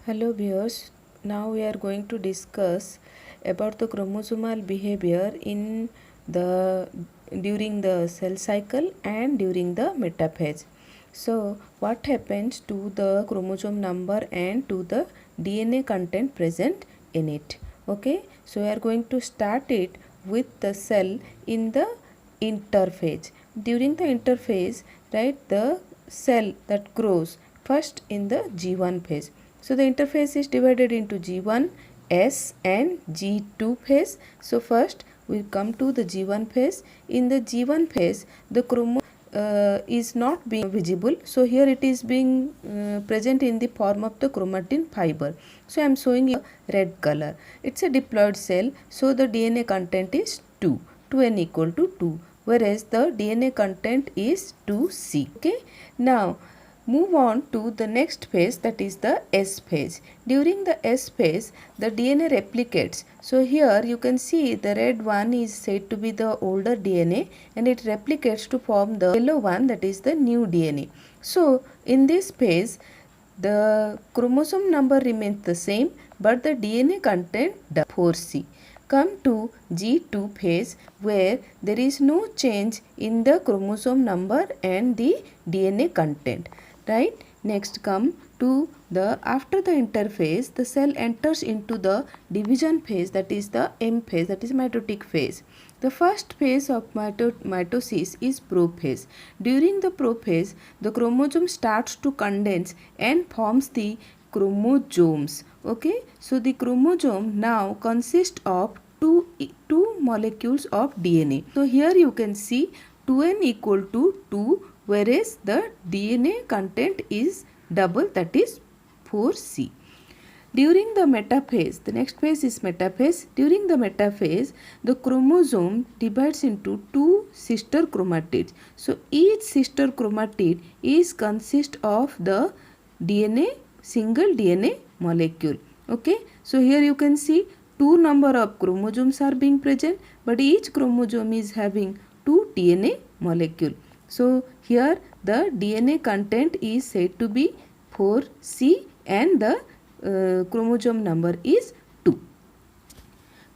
Hello viewers, now we are going to discuss about the chromosomal behavior in the during the cell cycle and during the metaphase. So what happens to the chromosome number and to the DNA content present in it. Okay, so we are going to start it with the cell in the interphase. During the interphase, right, the cell that grows first in the G1 phase. So the interphase is divided into G1, S and G2 phase. So first we come to the G1 phase. In the G1 phase, the chromosome is not being visible. So here it is being present in the form of the chromatin fiber. So I am showing you red color. It's a diploid cell. So the DNA content is 2. 2n equal to 2. Whereas the DNA content is 2C. Okay. Now move on to the next phase, that is the S phase. During the S phase, the DNA replicates. So here you can see the red one is said to be the older DNA and it replicates to form the yellow one, that is the new DNA. So in this phase, the chromosome number remains the same but the DNA content 4C. Come to G2 phase where there is no change in the chromosome number and the DNA content. Right. Next come to the after the interphase, the cell enters into the division phase, that is the M phase, that is mitotic phase. The first phase of mitosis is prophase. During the prophase, the chromosome starts to condense and forms the chromosomes. Okay, so the chromosome now consists of two molecules of DNA. So here you can see 2n equal to 2, whereas the DNA content is double, that is 4C. During the metaphase, the next phase is metaphase. During the metaphase, the chromosome divides into two sister chromatids. So each sister chromatid is consist of the DNA, single DNA molecule. Okay, so here you can see two number of chromosomes are being present, but each chromosome is having two DNA molecule. So here the DNA content is said to be 4C and the chromosome number is 2.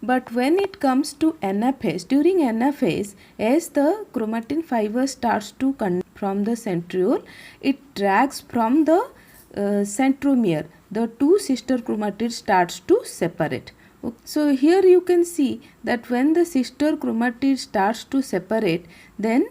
But when it comes to anaphase, during anaphase, as the chromatin fiber starts to come from the centriole, it drags from the centromere. The two sister chromatids starts to separate. So here you can see that when the sister chromatid starts to separate, then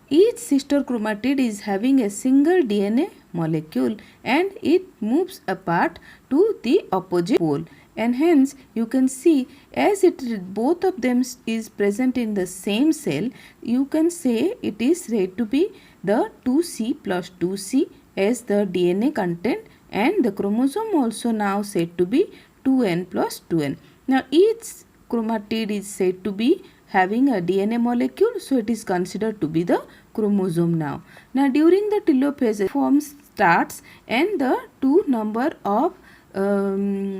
each sister chromatid is having a single DNA molecule and it moves apart to the opposite pole, and hence you can see as both of them is present in the same cell, you can say it is said to be the 2C plus 2C as the DNA content, and the chromosome also now said to be 2n plus 2n. Now each chromatid is said to be having a DNA molecule, so it is considered to be the chromosome now. Now during the telophase, form starts and the two number of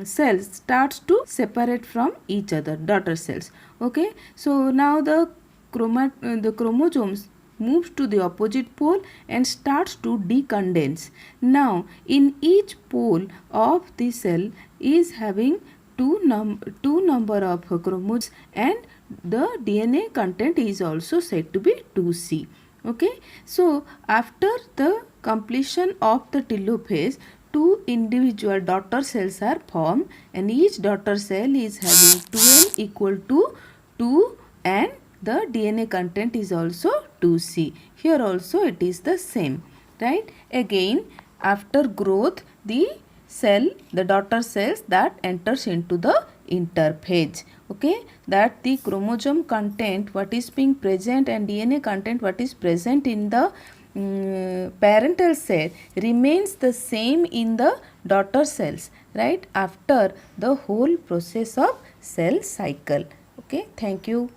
cells starts to separate from each other, daughter cells. Okay, so now the chromosomes moves to the opposite pole and starts to decondense. Now in each pole of the cell is having two number of chromosomes and the DNA content is also said to be 2C. Okay, so after the completion of the telophase, two individual daughter cells are formed and each daughter cell is having 2n equal to 2 and the DNA content is also 2C. Here also it is the same, right? Again, after growth, the daughter cells that enters into the interphase. Okay, that the chromosome content what is being present and DNA content what is present in the parental cell remains the same in the daughter cells, right, after the whole process of cell cycle. Okay, thank you.